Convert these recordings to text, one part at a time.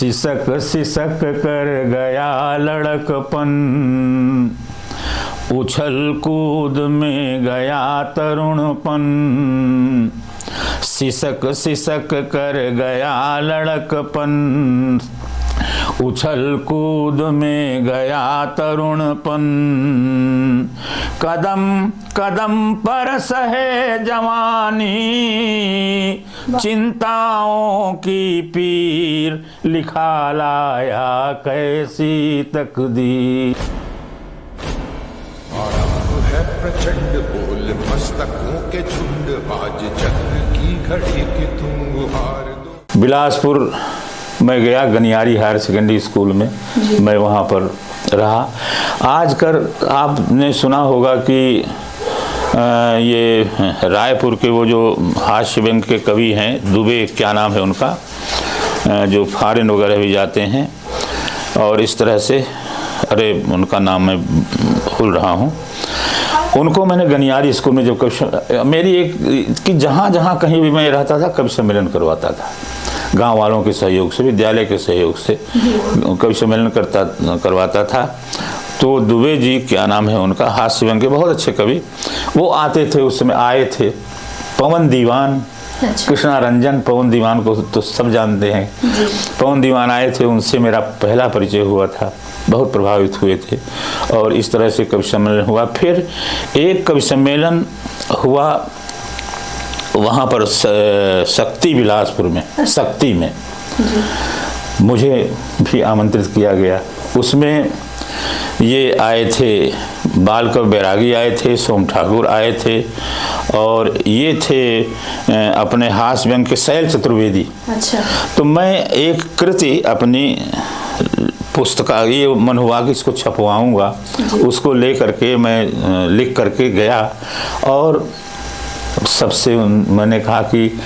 सिसक सिसक कर गया लड़कपन, उछल कूद में गया तरुणपन। सिसक सिसक कर गया लड़कपन, उछल कूद में गया तरुणपन। कदम कदम पर सहे जवानी, चिंताओं की पीर लिखा लाया कैसी तकदीर। है प्रचंड बोल मस्तकों के झुंड, आज चक्र की घड़ी की तुम गुहार दो। बिलासपुर मैं गया गनियारी हायर सेकेंडरी स्कूल में, मैं वहाँ पर रहा। आजकल आपने सुना होगा कि ये रायपुर के वो जो हास्य व्यंग के कवि हैं, दुबे क्या नाम है उनका, जो फॉरेन वगैरह भी जाते हैं और इस तरह से, अरे उनका नाम मैं भूल रहा हूँ। उनको मैंने गनियारी स्कूल में जब कवि, मेरी एक कि जहाँ जहाँ कहीं भी मैं रहता था कवि सम्मेलन करवाता था, गांव वालों के सहयोग से, विद्यालय के सहयोग से कवि सम्मेलन करवाता था। तो दुबे जी क्या नाम है उनका, हास्य व्यंग के बहुत अच्छे कवि, वो आते थे, उस समय आए थे। पवन दीवान, कृष्णा रंजन पवन दीवान को तो सब जानते हैं। पवन दीवान आए थे, उनसे मेरा पहला परिचय हुआ था, बहुत प्रभावित हुए थे और इस तरह से कवि सम्मेलन हुआ। फिर एक कवि सम्मेलन हुआ वहाँ पर शक्ति, बिलासपुर में शक्ति में मुझे भी आमंत्रित किया गया। उसमें ये आए थे, बालकवि बैरागी आए थे, सोम ठाकुर आए थे और ये थे अपने हास्य व्यंग के शैल चतुर्वेदी। अच्छा। तो मैं एक कृति अपनी पुस्तक, ये मन हुआ कि इसको छपवाऊंगा, उसको ले करके मैं लिख करके गया और सबसे मैंने कहा कि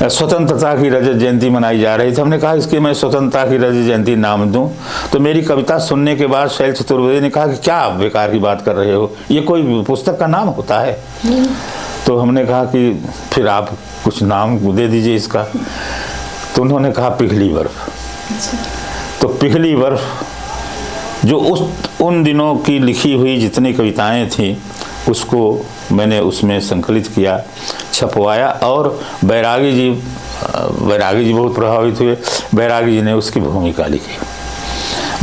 स्वतंत्रता की रजत जयंती मनाई जा रही थी। हमने कहा इसके मैं स्वतंत्रता की रजत जयंती नाम दूं। तो मेरी कविता सुनने के बाद शैल चतुर्वेदी ने कहा कि क्या आप बेकार की बात कर रहे हो, ये कोई पुस्तक का नाम होता है। तो हमने कहा कि फिर आप कुछ नाम दे दीजिए इसका। तो उन्होंने कहा पिघली बर्फ। तो पिघली बर्फ जो उन दिनों की लिखी हुई जितनी कविताएं थी उसको मैंने उसमें संकलित किया, छपवाया और बैरागी जी बहुत प्रभावित हुए। बैरागी जी ने उसकी भूमिका लिखी।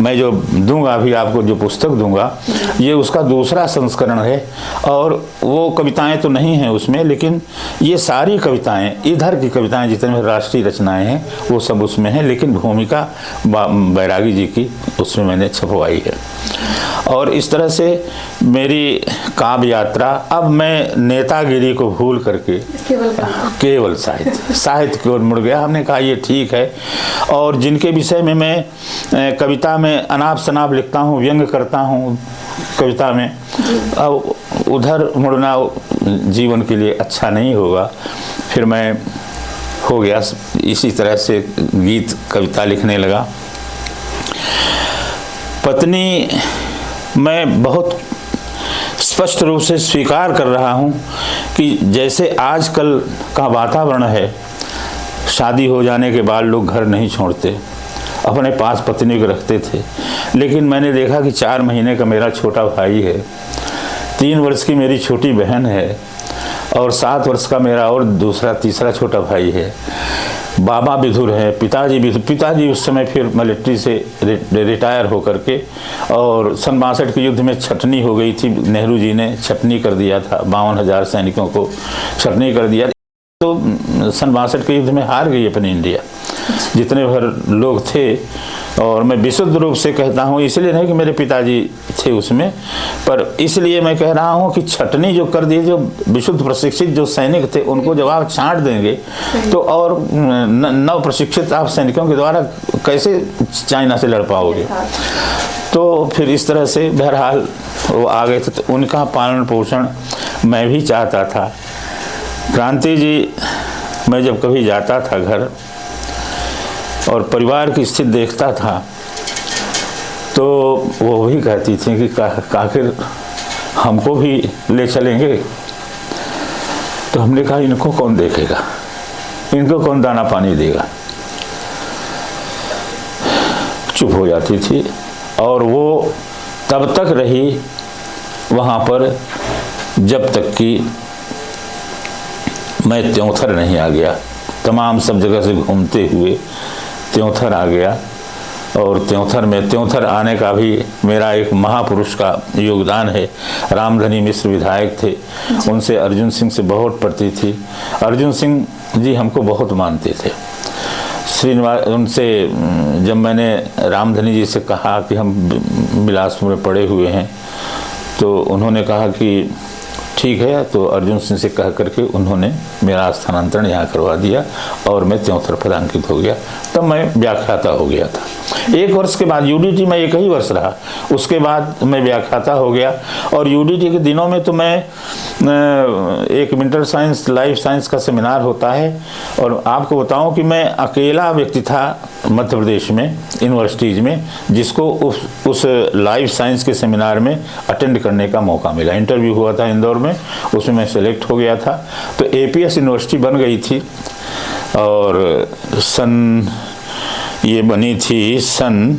मैं जो दूंगा अभी आपको, जो पुस्तक दूंगा, ये उसका दूसरा संस्करण है और वो कविताएं तो नहीं हैं उसमें, लेकिन ये सारी कविताएं, इधर की कविताएं जितने राष्ट्रीय रचनाएं हैं वो सब उसमें हैं, लेकिन भूमिका बैरागी जी की उसमें मैंने छपवाई है। और इस तरह से मेरी काव्य यात्रा, अब मैं नेतागिरी को भूल करके केवल साहित्य की ओर मुड़ गया। हमने कहा ये ठीक है। और जिनके विषय में मैं कविता में अनाप शनाप लिखता हूँ, व्यंग करता हूँ कविता में, अब उधर मुड़ना जीवन के लिए अच्छा नहीं होगा। फिर मैं हो गया इसी तरह से गीत कविता लिखने लगा। पत्नी, मैं बहुत स्पष्ट रूप से स्वीकार कर रहा हूँ कि जैसे आजकल का वातावरण है, शादी हो जाने के बाद लोग घर नहीं छोड़ते, अपने पास पत्नी को रखते थे। लेकिन मैंने देखा कि 4 महीने का मेरा छोटा भाई है, 3 वर्ष की मेरी छोटी बहन है और 7 वर्ष का मेरा और तीसरा छोटा भाई है। बाबा विधुर है, पिताजी उस समय फिर मिलिट्री से रिटायर होकर के, और सन 62 के युद्ध में छटनी हो गई थी, नेहरू जी ने छटनी कर दिया था, 52,000 सैनिकों को छटनी कर दिया। तो सन 62 के युद्ध में हार गई अपनी इंडिया, जितने भर लोग थे। और मैं विशुद्ध रूप से कहता हूँ, इसलिए नहीं कि मेरे पिताजी थे उसमें, पर इसलिए मैं कह रहा हूँ कि छटनी जो कर दी, जो विशुद्ध प्रशिक्षित जो सैनिक थे उनको जब आप छांट देंगे तो और नव प्रशिक्षित आप सैनिकों के द्वारा कैसे चाइना से लड़ पाओगे। तो फिर इस तरह से बहरहाल वो आ गए थे। तो उनका पालन पोषण मैं भी चाहता था। क्रांति जी, मैं जब कभी जाता था घर और परिवार की स्थिति देखता था तो वो भी कहती थी कि आखिर हमको भी ले चलेंगे। तो हमने कहा इनको कौन देखेगा, इनको कौन दाना पानी देगा। चुप हो जाती थी और वो तब तक रही वहाँ पर जब तक कि मैं त्योंथर नहीं आ गया। तमाम सब जगह से घूमते हुए त्योंथर आ गया और त्योंथर आने का भी मेरा एक महापुरुष का योगदान है। रामधनी मिश्र विधायक थे, उनसे अर्जुन सिंह से बहुत पड़ती थी। अर्जुन सिंह जी हमको बहुत मानते थे। श्रीनिवास उनसे जब मैंने रामधनी जी से कहा कि हम बिलासपुर में पड़े हुए हैं तो उन्होंने कहा कि ठीक है, तो अर्जुन सिंह से कह करके उन्होंने मेरा स्थानांतरण यहाँ करवा दिया और मैं त्योंथर पदांकित हो गया। तब मैं व्याख्याता हो गया था। 1 वर्ष के बाद यूडीटी में 1 ही वर्ष रहा, उसके बाद मैं व्याख्याता हो गया। और यूडीटी के दिनों में तो मैं एक विंटर साइंस लाइफ साइंस का सेमिनार होता है और आपको बताऊं कि मैं अकेला व्यक्ति था मध्य प्रदेश में यूनिवर्सिटीज़ में जिसको उस लाइफ साइंस के सेमिनार में अटेंड करने का मौका मिला। इंटरव्यू हुआ था इंदौर में, उसमें मैं सेलेक्ट हो गया था। तो एपीएस यूनिवर्सिटी बन गई थी और ये बनी थी सन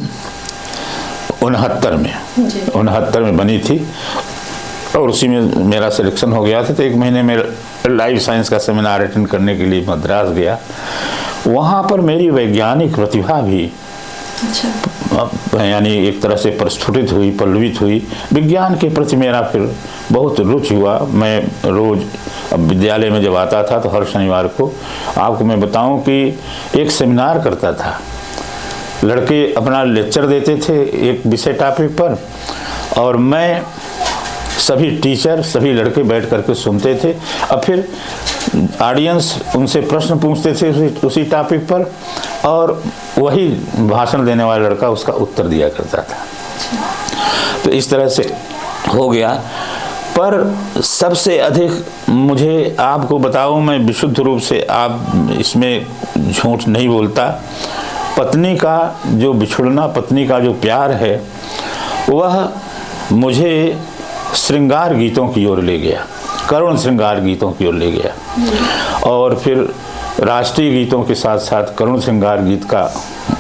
69 में बनी थी और उसी में मेरा सिलेक्शन हो गया था। तो 1 महीने में लाइफ साइंस का सेमिनार अटेंड करने के लिए मद्रास गया। वहाँ पर मेरी वैज्ञानिक प्रतिभा भी यानी एक तरह से प्रस्फुटित हुई, पल्लवित हुई। विज्ञान के प्रति मेरा फिर बहुत रुचि हुआ। मैं रोज विद्यालय में जब आता था तो हर शनिवार को आपको मैं बताऊं कि एक सेमिनार करता था। लड़के अपना लेक्चर देते थे एक विषय टॉपिक पर और मैं सभी टीचर सभी लड़के बैठ करके सुनते थे। अब फिर ऑडियंस उनसे प्रश्न पूछते थे उसी टॉपिक पर और वही भाषण देने वाला लड़का उसका उत्तर दिया करता था। तो इस तरह से हो गया। पर सबसे अधिक मुझे आपको बताऊं, मैं विशुद्ध रूप से आप इसमें झूठ नहीं बोलता, पत्नी का जो बिछुड़ना, पत्नी का जो प्यार है वह मुझे श्रृंगार गीतों की ओर ले गया, करुण श्रृंगार गीतों की ओर ले गया। और फिर राष्ट्रीय गीतों के साथ साथ करुण श्रृंगार गीत का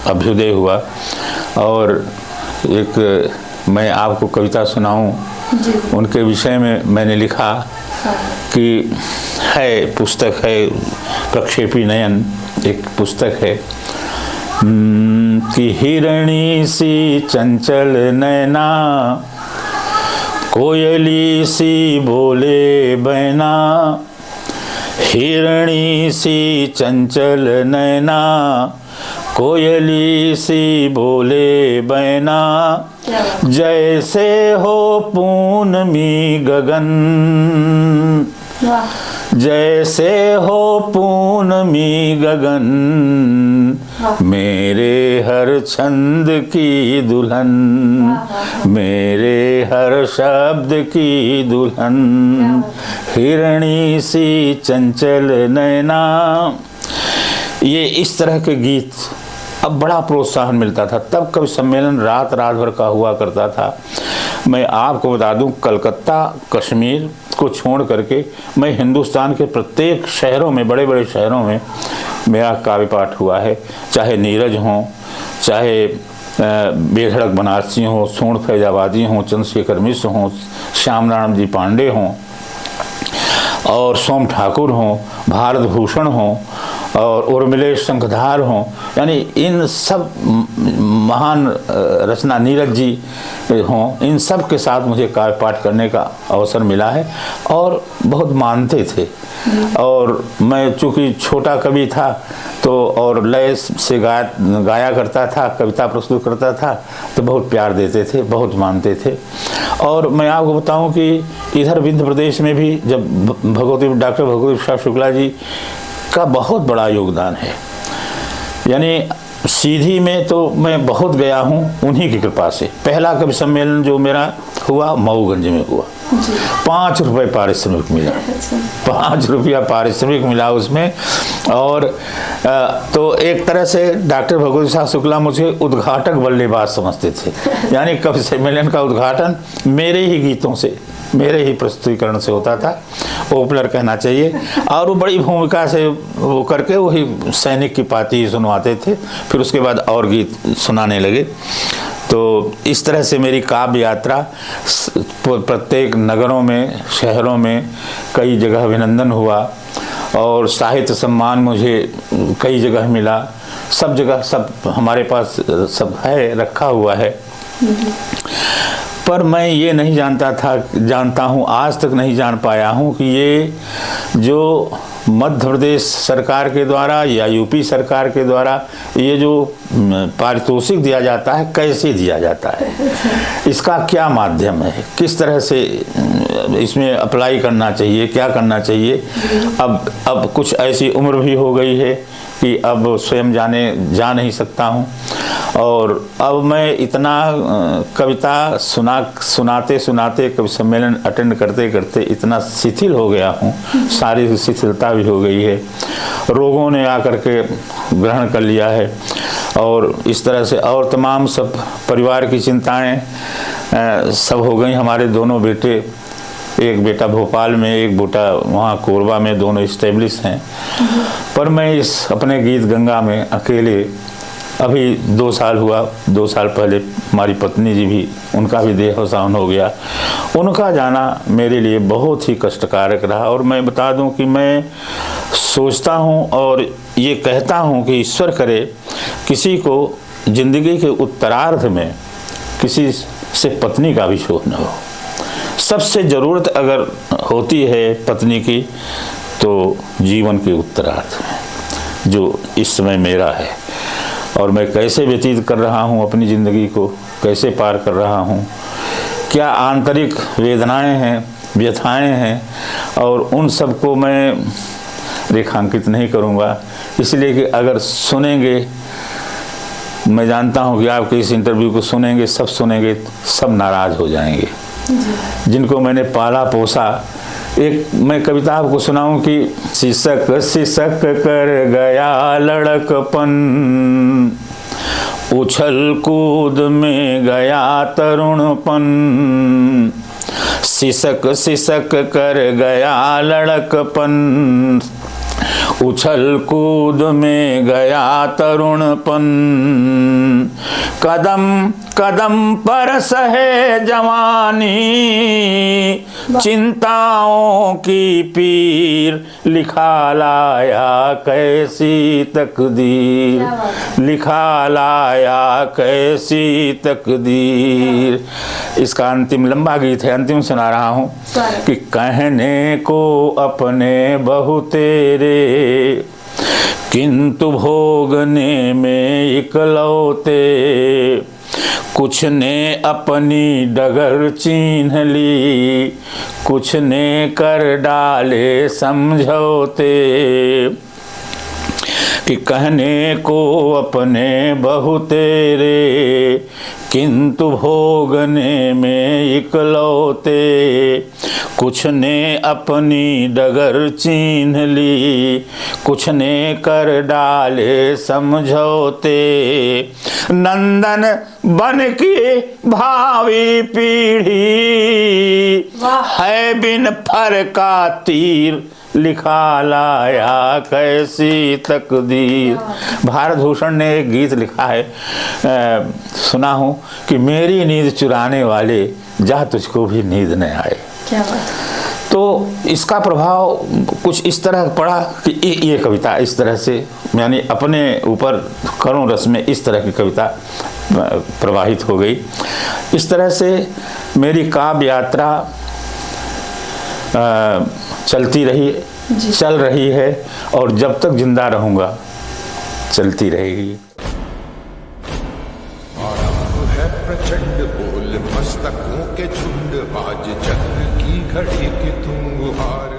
अभ्युदय हुआ। और एक मैं आपको कविता सुनाऊं, उनके विषय में मैंने लिखा कि है पुस्तक है प्रक्षेपी नयन, एक पुस्तक है कि हिरणी सी चंचल नैना, कोयली सी बोले बैना, हिरणी सी चंचल नैना, कोयली सी बोले बैना, जैसे हो पूनमी गगन, जैसे हो पूनमी गगन, मेरे हर छंद की दुल्हन, मेरे हर शब्द की दुल्हन, हिरणी सी चंचल नैना। ये इस तरह के गीत अब बड़ा प्रोत्साहन मिलता था। तब कवि सम्मेलन रात भर का हुआ करता था। मैं आपको बता दूं, कलकत्ता कश्मीर को छोड़ करके मैं हिंदुस्तान के प्रत्येक शहरों में, बड़े बड़े शहरों में मेरा काव्य पाठ हुआ है। चाहे नीरज हो, चाहे बेधड़क बनारसी हो, सोण फैजाबादी हो, चंद्रशेखर मिश्र हो, श्याम नारायण जी पांडे हों और सोम ठाकुर हों, भारत भूषण हों और उर्मिलेश शंखधार हों, यानी इन सब महान रचना, नीरज जी हों, इन सब के साथ मुझे काव्य पाठ करने का अवसर मिला है और बहुत मानते थे। और मैं चूँकि छोटा कवि था तो और लय से गाया करता था, कविता प्रस्तुत करता था, तो बहुत प्यार देते थे, बहुत मानते थे। और मैं आपको बताऊं कि इधर विंध्य प्रदेश में भी जब डॉक्टर भगवती प्रसाद शुक्ला जी का बहुत बड़ा योगदान है। यानी सीधी में तो मैं बहुत गया हूँ उन्हीं की कृपा से। पहला कवि सम्मेलन जो मेरा हुआ मऊगंज में हुआ। 5 रुपये पारिश्रमिक मिला। 5 रुपया पारिश्रमिक मिला उसमें। और तो एक तरह से डॉक्टर भगवती प्रसाद शुक्ला मुझे उद्घाटक बल्लेबाज समझते थे, यानी कवि सम्मेलन का उद्घाटन मेरे ही गीतों से, मेरे ही प्रस्तुतिकरण से होता था, ओपनर कहना चाहिए। और वो बड़ी भूमिका से वो करके वही सैनिक की पाती सुनवाते थे, फिर उसके बाद और गीत सुनाने लगे। तो इस तरह से मेरी काव्य यात्रा प्रत्येक नगरों में, शहरों में कई जगह अभिनंदन हुआ और साहित्य सम्मान मुझे कई जगह मिला। सब जगह सब हमारे पास सब है, रखा हुआ है। पर मैं ये नहीं जानता हूँ, आज तक नहीं जान पाया हूँ कि ये जो मध्य प्रदेश सरकार के द्वारा या यूपी सरकार के द्वारा ये जो पारितोषिक दिया जाता है, कैसे दिया जाता है, इसका क्या माध्यम है, किस तरह से इसमें अप्लाई करना चाहिए, क्या करना चाहिए। अब कुछ ऐसी उम्र भी हो गई है कि अब स्वयं जा नहीं सकता हूँ, और अब मैं इतना कविता सुनाते कवि सम्मेलन अटेंड करते करते इतना शिथिल हो गया हूँ, शारीरिक शिथिलता भी हो गई है, रोगों ने आकर के ग्रहण कर लिया है। और इस तरह से और तमाम सब परिवार की चिंताएं सब हो गई। हमारे दोनों बेटे, एक बेटा भोपाल में, एक बेटा वहाँ कोरबा में, दोनों इस्टेब्लिश हैं। पर मैं इस अपने गीत गंगा में अकेले, अभी 2 साल हुआ, 2 साल पहले हमारी पत्नी जी भी, उनका भी देहावसान हो गया। उनका जाना मेरे लिए बहुत ही कष्टकारक रहा। और मैं बता दूं कि मैं सोचता हूं और ये कहता हूं कि ईश्वर करे किसी को जिंदगी के उत्तरार्ध में किसी से पत्नी का भी शोक न हो। सबसे ज़रूरत अगर होती है पत्नी की तो जीवन के उत्तरार्ध में, जो इस समय मेरा है, और मैं कैसे व्यतीत कर रहा हूँ अपनी ज़िंदगी को, कैसे पार कर रहा हूँ, क्या आंतरिक वेदनाएं हैं, व्यथाएं हैं, और उन सब को मैं रेखांकित नहीं करूँगा, इसलिए कि अगर सुनेंगे, मैं जानता हूँ कि आपके इस इंटरव्यू को सुनेंगे, सब नाराज़ हो जाएंगे, जिनको मैंने पाला पोसा। एक मैं कविता आपको सुनाऊं कि सिसक कर गया लड़कपन, उछल कूद में गया तरुणपन, सिसक कर गया लड़कपन, उछल कूद में गया तरुणपन, कदम कदम पर सहे जवानी, चिंताओं की पीर, लिखा लाया कैसी तकदीर, लिखा लाया कैसी तकदीर। इसका अंतिम लंबा गीत है, अंतिम सुना रहा हूँ कि कहने को अपने बहु तेरे, किंतु भोगने में इकलौते, कुछ ने अपनी डगर चीन्ह ली, कुछ ने कर डाले समझौते, कि कहने को अपने बहु तेरे, किंतु भोगने में इकलौते, कुछ ने अपनी डगर चीन्ह ली, कुछ ने कर डाले समझौते, नंदन बन की भावी पीढ़ी है बिन फर का तीर, लिखा लाया कैसी तकदीर। भारत भूषण ने एक गीत लिखा है, सुना हूँ कि मेरी नींद चुराने वाले, जा तुझको भी नींद न आए। क्या बात। तो इसका प्रभाव कुछ इस तरह पड़ा कि ये कविता इस तरह से, यानी अपने ऊपर करुण रस में इस तरह की कविता प्रवाहित हो गई। इस तरह से मेरी काव्य यात्रा चलती रही, चल रही है, और जब तक जिंदा रहूँगा चलती रहेगी। आरंभ है प्रचंड बोल मस्तकों के झुंड, आज चक्र की घड़ी की तुम गुहार